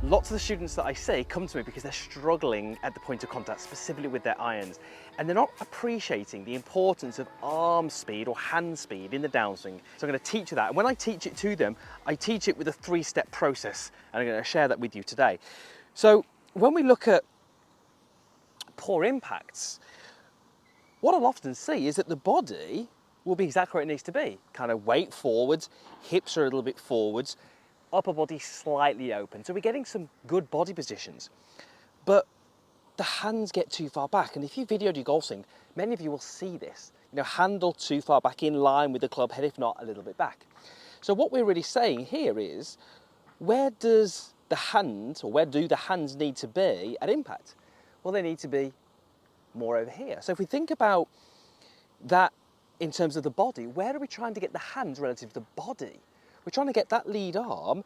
Lots of the students that I see come to me because they're struggling at the point of contact, specifically with their irons, and they're not appreciating the importance of arm speed or hand speed in the downswing. So I'm going to teach you that. And when I teach it to them, I teach it with a 3-step process, and I'm going to share that with you today. So when we look at poor impacts, what I'll often see is that the body will be exactly where it needs to be. Kind of weight forwards, hips are a little bit forwards, upper body slightly open. So we're getting some good body positions, but the hands get too far back. And if you videoed your golf swing, many of you will see this, you know, handle too far back in line with the club head, if not a little bit back. So what we're really saying here is, where does the hand, or where do the hands need to be at impact? Well, they need to be more over here. So if we think about that in terms of the body, where are we trying to get the hands relative to the body? We're trying to get that lead arm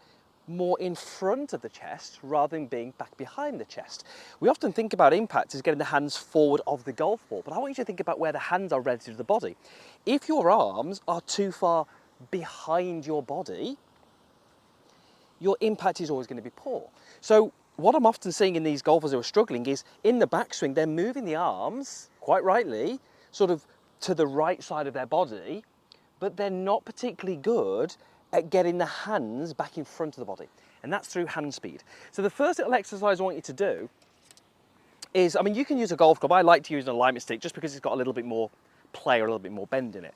more in front of the chest rather than being back behind the chest. We often think about impact as getting the hands forward of the golf ball, but I want you to think about where the hands are relative to the body. If your arms are too far behind your body, your impact is always going to be poor. So what I'm often seeing in these golfers who are struggling is, in the backswing, they're moving the arms, quite rightly, sort of to the right side of their body, but they're not particularly good at getting the hands back in front of the body, and that's through hand speed. So the first little exercise I want you to do is, I mean, you can use a golf club. I like to use an alignment stick just because it's got a little bit more play or a little bit more bend in it.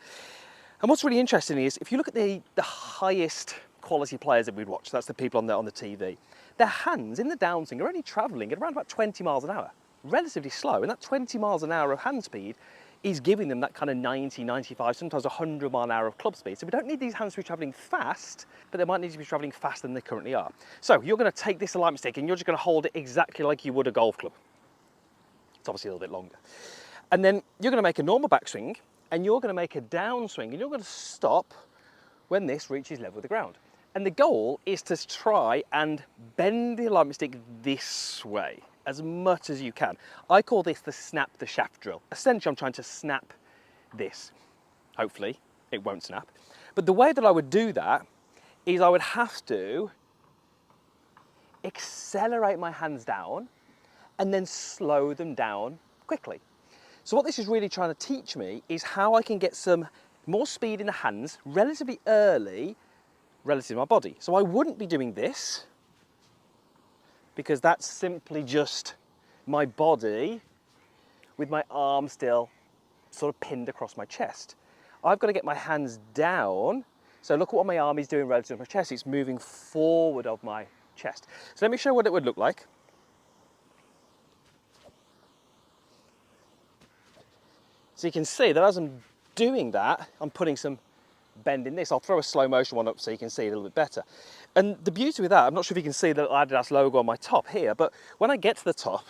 And what's really interesting is, if you look at the highest quality players that we'd watch, that's the people on the TV, their hands in the downswing are only traveling at around about 20 miles an hour, relatively slow, and that 20 miles an hour of hand speed is giving them that kind of 90, 95, sometimes 100 mile an hour of club speed. So we don't need these hands to be traveling fast, but they might need to be traveling faster than they currently are. So you're going to take this alignment stick and you're just going to hold it exactly like you would a golf club. It's obviously a little bit longer. And then you're going to make a normal backswing, and you're going to make a downswing, and you're going to stop when this reaches level with the ground. And the goal is to try and bend the alignment stick this way as much as you can. I call this the snap the shaft drill. Essentially, I'm trying to snap this. Hopefully, it won't snap. But the way that I would do that is I would have to accelerate my hands down and then slow them down quickly. So what this is really trying to teach me is how I can get some more speed in the hands relatively early relative to my body. So I wouldn't be doing this, because that's simply just my body with my arm still sort of pinned across my chest. I've got to get my hands down. So look at what my arm is doing relative to my chest. It's moving forward of my chest. So let me show what it would look like. So you can see that as I'm doing that, I'm putting some bend in this. I'll throw a slow motion one up so you can see it a little bit better. And the beauty with that, I'm not sure if you can see the Adidas logo on my top here, but when I get to the top,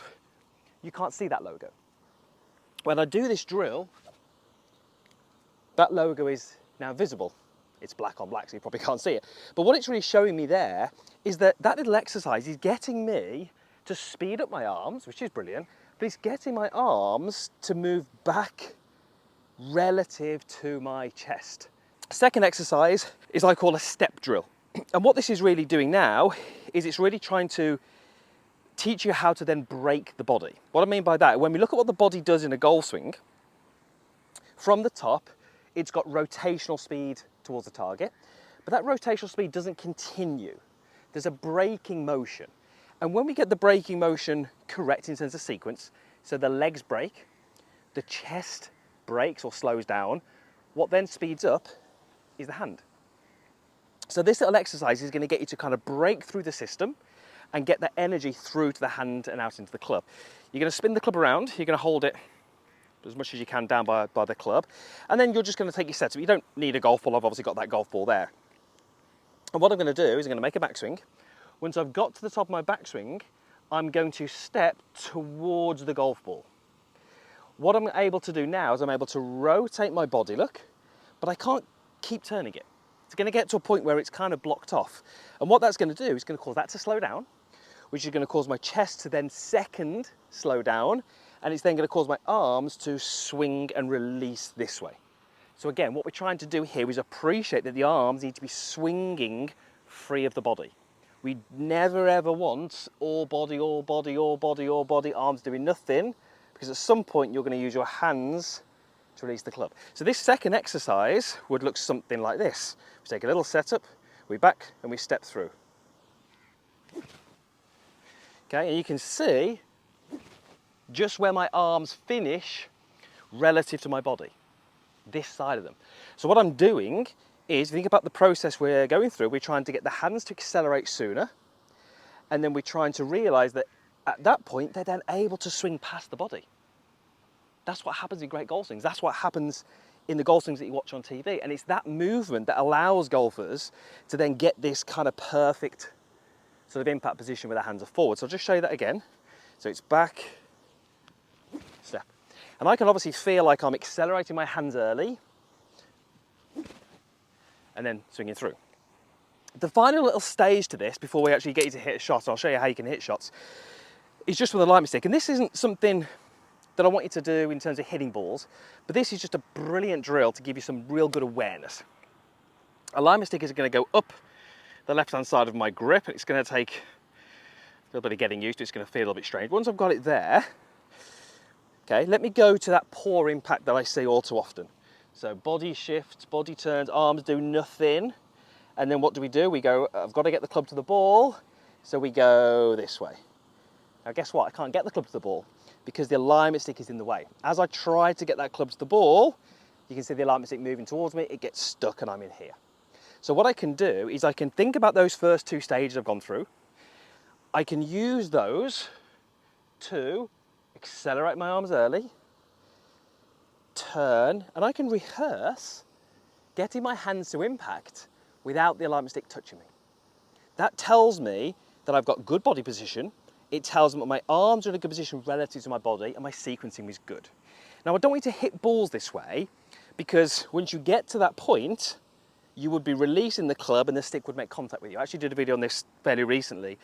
you can't see that logo. When I do this drill, that logo is now visible. It's black on black, so you probably can't see it. But what it's really showing me there is that that little exercise is getting me to speed up my arms, which is brilliant, but it's getting my arms to move back relative to my chest. Second exercise is I call a step drill. And what this is really doing now is it's really trying to teach you how to then break the body. What I mean by that, when we look at what the body does in a golf swing, from the top, it's got rotational speed towards the target, but that rotational speed doesn't continue. There's a braking motion. And when we get the braking motion correct in terms of sequence, so the legs brake, the chest brakes or slows down, what then speeds up is the hand. So this little exercise is going to get you to kind of break through the system and get that energy through to the hand and out into the club. You're going to spin the club around, you're going to hold it as much as you can down by the club, and then you're just going to take your setup. You don't need a golf ball, I've obviously got that golf ball there. And what I'm going to do is I'm going to make a backswing. Once I've got to the top of my backswing, I'm going to step towards the golf ball. What I'm able to do now is I'm able to rotate my body, look, but I can't keep turning it. It's going to get to a point where it's kind of blocked off. And what that's going to do is going to cause that to slow down, which is going to cause my chest to then second slow down, and it's then going to cause my arms to swing and release this way. So again, what we're trying to do here is appreciate that the arms need to be swinging free of the body. We never ever want all body, all body, all body, all body, arms doing nothing, because at some point you're going to use your hands to release the club. So this second exercise would look something like this. We take a little setup, we back and we step through. Okay, and you can see just where my arms finish relative to my body, this side of them. So what I'm doing is, think about the process we're going through. We're trying to get the hands to accelerate sooner, and then we're trying to realize that at that point they're then able to swing past the body. That's what happens in great golf swings. That's what happens in the golf swings that you watch on TV, and it's that movement that allows golfers to then get this kind of perfect sort of impact position where their hands are forward. So I'll just show you that again. So it's back, step. And I can obviously feel like I'm accelerating my hands early and then swinging through. The final little stage to this, before we actually get you to hit a shot, I'll show you how you can hit shots, is just with a light stick. And this isn't something that I want you to do in terms of hitting balls, but this is just a brilliant drill to give you some real good awareness. A lima stick is going to go up the left-hand side of my grip, and it's going to take a little bit of getting used to. It's going to feel a little bit strange. Once I've got it there, okay, let me go to that poor impact that I see all too often. So body shifts, body turns, arms do nothing, and then what do? We go, I've got to get the club to the ball, so we go this way. Now guess what? I can't get the club to the ball because the alignment stick is in the way. As I try to get that club to the ball, you can see the alignment stick moving towards me, it gets stuck and I'm in here. So what I can do is I can think about those first two stages I've gone through. I can use those to accelerate my arms early, turn, and I can rehearse getting my hands to impact without the alignment stick touching me. That tells me that I've got good body position. It tells me that my arms are in a good position relative to my body and my sequencing is good. Now I don't want you to hit balls this way, because once you get to that point, you would be releasing the club and the stick would make contact with you. I actually did a video on this fairly recently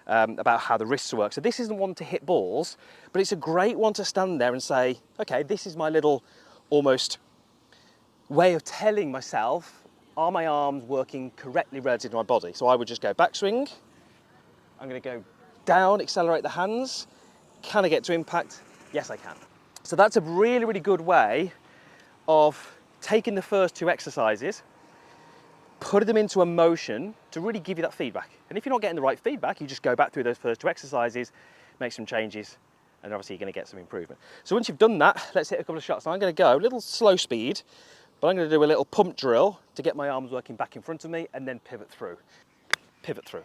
about how the wrists work. So this isn't one to hit balls, but it's a great one to stand there and say, okay, this is my little almost way of telling myself, are my arms working correctly relative to my body? So I would just go backswing. I'm going to go down, accelerate the hands. Can I get to impact? Yes, I can. So that's a really, really good way of taking the first two exercises, putting them into a motion to really give you that feedback. And if you're not getting the right feedback, you just go back through those first two exercises, make some changes, and obviously you're going to get some improvement. So once you've done that, let's hit a couple of shots. Now I'm going to go a little slow speed, but I'm going to do a little pump drill to get my arms working back in front of me and then pivot through. Pivot through.